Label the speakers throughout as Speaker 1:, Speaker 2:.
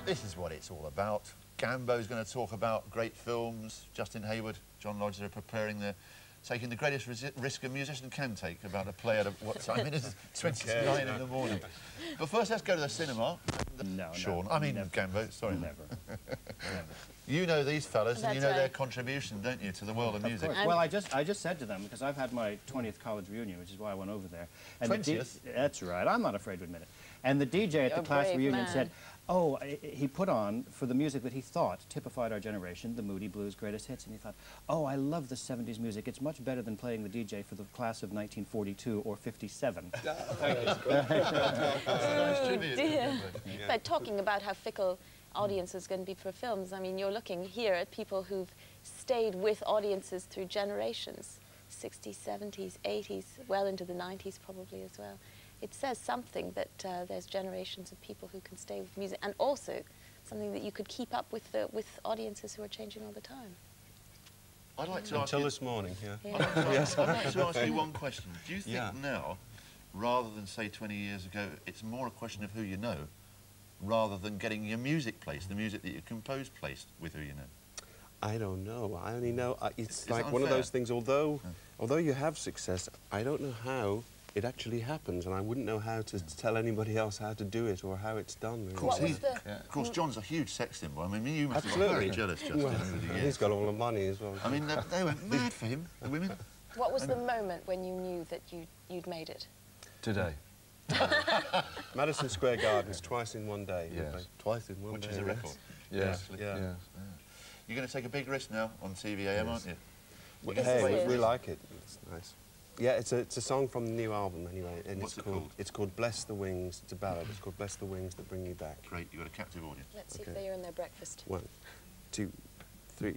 Speaker 1: This is what it's all about. Gambo's going to talk about great films. Justin Hayward, John Lodge are preparing taking the greatest risk a musician can take about a play at what time it is? 29 in the morning. But first, let's go to the cinema.
Speaker 2: No,
Speaker 1: Sean,
Speaker 2: no,
Speaker 1: I mean
Speaker 2: never.
Speaker 1: Gambo, sorry.
Speaker 2: Never. Never.
Speaker 1: You know these fellas, and you know
Speaker 3: That's
Speaker 1: their
Speaker 3: right.
Speaker 1: contribution, don't you, to the world of music?
Speaker 2: Well, I just said to them, because I've had my 20th college reunion, which is why I went over there. And
Speaker 1: 20th?
Speaker 2: That's right. I'm not afraid to admit it. And the DJ at the class reunion said, oh, he put on, for the music that he thought typified our generation, the Moody Blues greatest hits, and he thought, oh, I love the 70s music. It's much better than playing the DJ for the class of 1942 or 57.
Speaker 3: But talking about how fickle audiences can be for films, I mean, you're looking here at people who've stayed with audiences through generations, 60s, 70s, 80s, well into the 90s probably as well. It says something that there's generations of people who can stay with music, and also something that you could keep up with audiences who are changing all the time.
Speaker 1: I'd like to ask
Speaker 4: Until
Speaker 1: you,
Speaker 4: this morning, yeah.
Speaker 1: I'd like to ask you one question. Do you think now, rather than say 20 years ago, it's more a question of who you know, rather than getting your music placed, the music that you compose placed with who you know?
Speaker 4: I don't know. I only know it's like
Speaker 1: it
Speaker 4: one of
Speaker 1: unfair?
Speaker 4: those things. Although you have success, I don't know how it actually happens, and I wouldn't know how to tell anybody else how to do it or how it's done. Really.
Speaker 1: Of course, John's a huge sex symbol. I mean, you must have been very jealous, Justin, over the years.
Speaker 4: He's got all the money as well.
Speaker 1: I mean, they went mad for him, the women.
Speaker 3: What was the moment when you knew that you'd made it?
Speaker 5: Today.
Speaker 4: Madison Square Gardens, twice in one day.
Speaker 5: Yes.
Speaker 4: Twice in one
Speaker 1: Which
Speaker 4: day.
Speaker 1: is a record.
Speaker 5: Yes.
Speaker 4: Yeah.
Speaker 5: Yes.
Speaker 1: You're going to take a big risk now on TVAM, aren't you?
Speaker 4: Hey, we like it. It's nice. Yeah, it's a song from the new album anyway, and
Speaker 1: What's it called?
Speaker 4: It's called Bless the Wings. It's a ballad. It's called Bless the Wings That Bring You Back.
Speaker 1: Great, you've got a captive audience.
Speaker 3: Let's see if they earn their breakfast.
Speaker 4: 1, 2, 3.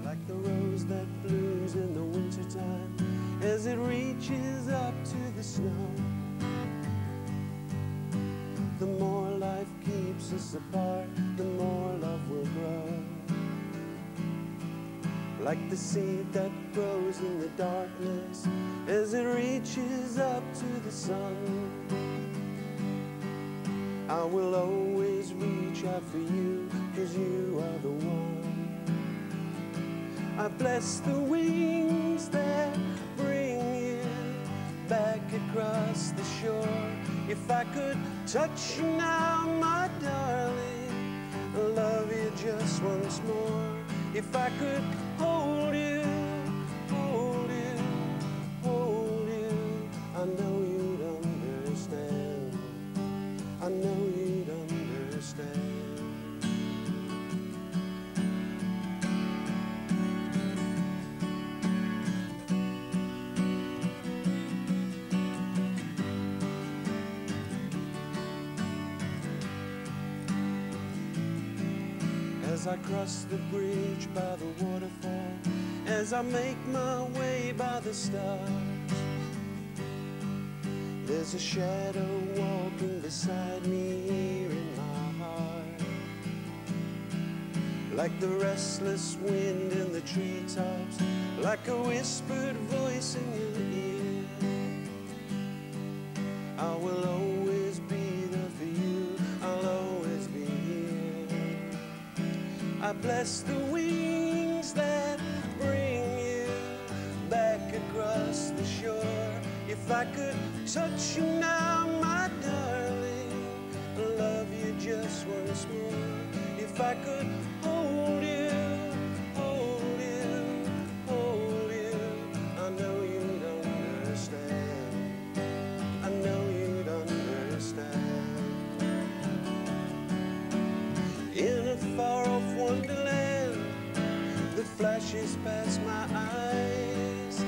Speaker 4: Like the rose that blooms in the wintertime as it reaches up to the snow, the more life keeps us apart, the more love will grow. Like the seed that grows in the darkness as it reaches up to the sun, I will always reach out for you, 'cause you are the one. I bless the wings that bring you back across the shore. If I could touch you now, my darling, I'll love you just once more. If I could hold you, hold you, hold you, I know you'd understand. I know you'd understand. As I cross the bridge by the waterfall, as I make my way by the stars, there's a shadow walking beside me here in my heart. Like the restless wind in the treetops, like a whispered voice in your ear, I will always be there for you, I'll always be here. I bless the wings that bring you back across the shore. If I could touch you now, my darling, I'll love you just once more. If I could hold you, hold you, hold you, I know you'd understand. I know you'd understand. In a far-off wonderland that flashes past my eyes,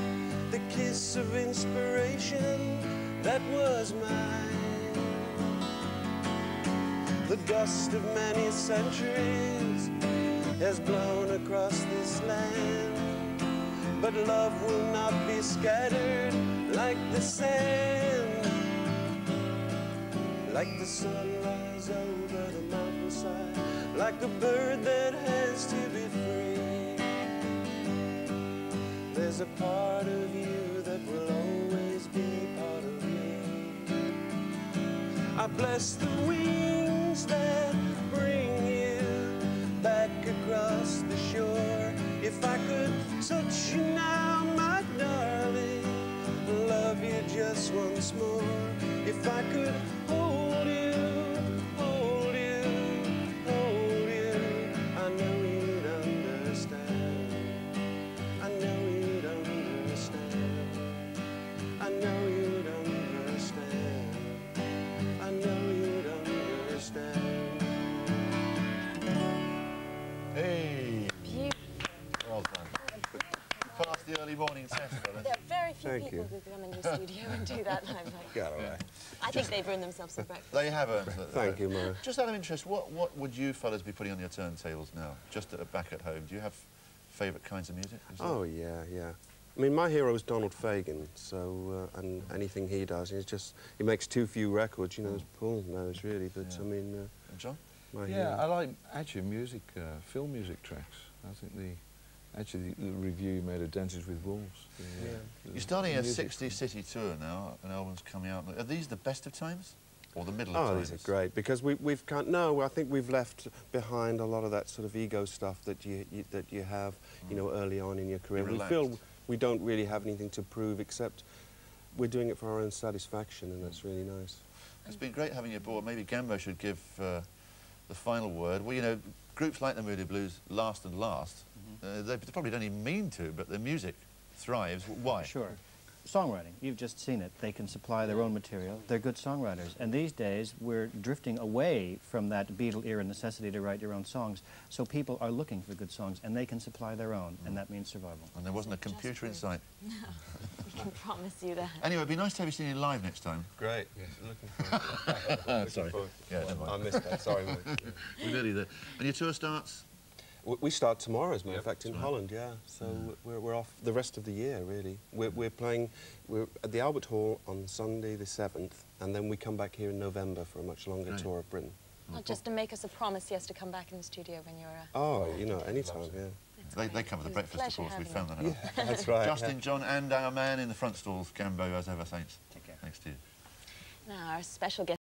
Speaker 4: the kiss of inspiration that was mine. The dust of many centuries has blown across this land, but love will not be scattered like the sand. Like the sunrise over the mountains, like a bird that has to be free. There's a part of you that will always be part of me. I bless the wings that bring you back across the shore. If I could touch you now, my darling, love you just once more. If I could hold you, hold you, hold you, I know you'd understand. I know you'd understand. I know you'd understand. I know you'd understand.
Speaker 1: Hey!
Speaker 3: Beautiful.
Speaker 1: Well done. Past the early morning test, fellas.
Speaker 3: There are very few
Speaker 4: Thank
Speaker 3: people
Speaker 4: you.
Speaker 3: who come in the studio and do that live. Like,
Speaker 4: Got it right.
Speaker 3: I think they've earned themselves some breakfast.
Speaker 1: They have earned it.
Speaker 4: Thank you, Mo.
Speaker 1: Just out of interest, what would you fellas be putting on your turntables now? Just back at home, do you have favourite kinds of music?
Speaker 4: Oh, yeah, yeah. I mean, my hero is Donald Fagen, so, and anything he does, he makes too few records, you know, Paul knows, really, but,
Speaker 1: Yeah.
Speaker 4: I mean...
Speaker 1: And John?
Speaker 4: my
Speaker 5: Yeah,
Speaker 4: hero.
Speaker 5: I like, actually, music, film music tracks. I think the review you made of Dances with Wolves.
Speaker 1: You're starting a
Speaker 5: music.
Speaker 1: 60-city tour now, an album's coming out. Are these the best of times? Or the middle of
Speaker 4: Oh,
Speaker 1: times?
Speaker 4: these are great, because we've kind no, I think we've left behind a lot of that sort of ego stuff that you have, you know, early on in your career. We feel we don't really have anything to prove, except we're doing it for our own satisfaction, and that's really nice.
Speaker 1: It's been great having you aboard. Maybe Gambo should give the final word. Well, you know, groups like the Moody Blues last and last. They probably don't even mean to, but the music thrives. Why?
Speaker 2: Sure. Songwriting, you've just seen it. They can supply their own material. They're good songwriters. And these days, we're drifting away from that Beatle era necessity to write your own songs. So people are looking for good songs, and they can supply their own, and that means survival.
Speaker 1: And there wasn't a computer in sight.
Speaker 3: No, we can promise you that.
Speaker 1: Anyway, it'd be nice to have you seen you live next time.
Speaker 4: Great. Yes. Looking forward.
Speaker 1: Sorry. Yeah, never mind.
Speaker 4: I missed that. Sorry, mate.
Speaker 1: We're nearly there. And your tour starts?
Speaker 4: We start tomorrow, as a matter of fact, in Holland, yeah. So we're off the rest of the year, really. We're playing at the Albert Hall on Sunday the 7th, and then we come back here in November for a much longer tour of Britain.
Speaker 3: Not just to make us a promise, yes, to come back in the studio when you're...
Speaker 4: Oh, you know, anytime, yeah.
Speaker 1: They come with the breakfast, of course. We found that out.
Speaker 4: Yeah, that's right.
Speaker 1: Justin, John, and our man in the front stalls, Gambo, as ever. Thanks.
Speaker 2: Take care.
Speaker 1: Thanks to you.
Speaker 3: Now, our special guest